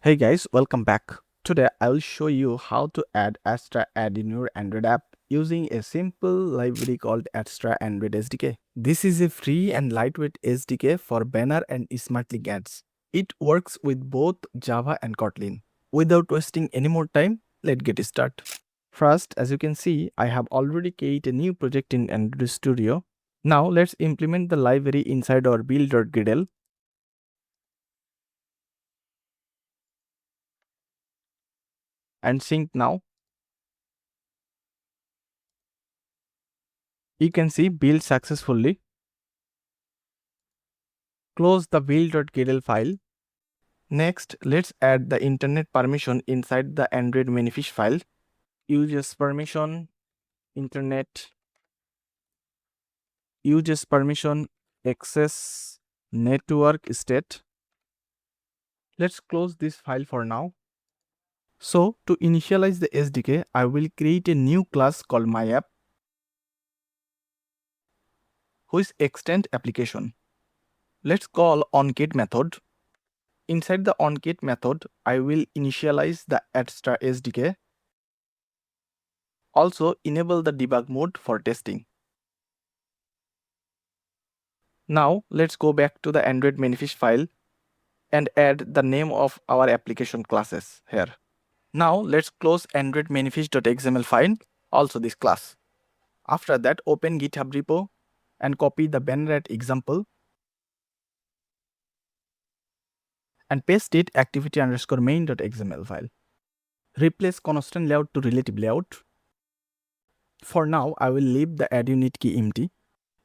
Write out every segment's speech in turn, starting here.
Hey guys, welcome back. Today I will show you how to add Adsterra Ad in your Android app using a simple library called Adsterra Android SDK. This is a free and lightweight SDK for banner and SmartLink ads. It works with both Java and Kotlin. Without wasting any more time, let's get started. First, as you can see, I have already created a new project in Android Studio. Now let's implement the library inside our build.gradle. And sync now. You can see build successfully. Close the build.gradle file. Next, let's add the internet permission inside the Android minifish file. Users permission, internet, users permission, access, network state. Let's close this file for now. So, to initialize the SDK, I will create a new class called myApp, which extend application. Let's call onGet method. Inside the onGet method, I will initialize the Adsterra SDK. Also, enable the debug mode for testing. Now, let's go back to the Android minifish file and add the name of our application classes here. Now, let's close Android minifish.xml file, also this class. After that, open GitHub repo and copy the banner at example and paste it activity_main.xml file. Replace constant layout to relative layout. For now, I will leave the add unit key empty.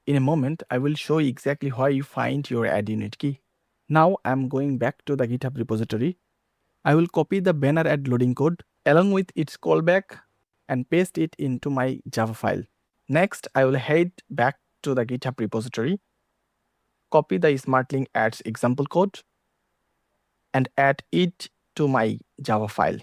In a moment, I will show you exactly where you find your add unit key. Now I'm going back to the GitHub repository. I will copy the banner ad loading code along with its callback and paste it into my Java file. Next, I will head back to the GitHub repository, copy the SmartLink Ads example code and add it to my Java file.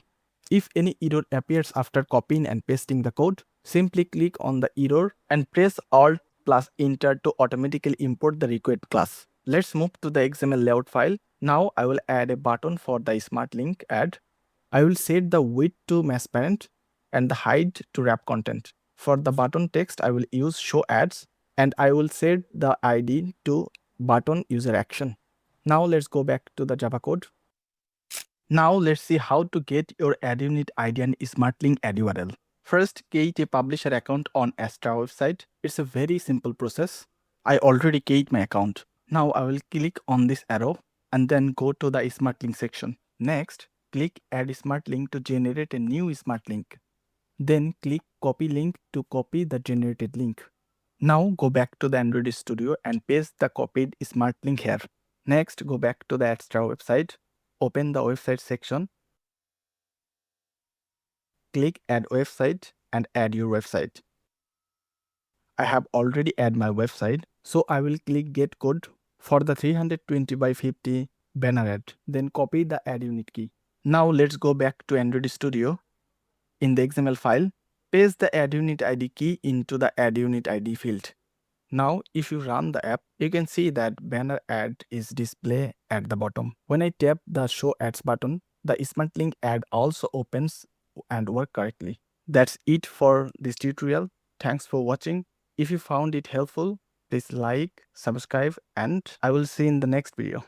If any error appears after copying and pasting the code, simply click on the error and press Alt plus Enter to automatically import the required class. Let's move to the XML layout file. Now I will add a button for the SmartLink ad. I will set the width to transparent and the height to wrap content. For the button text, I will use show ads and I will set the ID to button user action. Now let's go back to the Java code. Now let's see how to get your ad unit ID and SmartLink ad URL. First, create a publisher account on Adsterra website. It's a very simple process. I already create my account. Now I will click on this arrow and then go to the SmartLink section. Next, click Add SmartLink to generate a new SmartLink. Then click Copy Link to copy the generated link. Now go back to the Android Studio and paste the copied SmartLink here. Next, go back to the Adsterra website. Open the website section. Click Add Website and add your website. I have already added my website, so I will click Get Code for the 320 by 50 banner ad. Then copy the ad unit key. Now let's go back to Android Studio. In the XML file, paste the ad unit ID key into the ad unit ID field. Now, if you run the app, you can see that banner ad is displayed at the bottom. When I tap the Show Ads button, the SmartLink ad also opens and works correctly. That's it for this tutorial. Thanks for watching. If you found it helpful, please like, subscribe, and I will see you in the next video.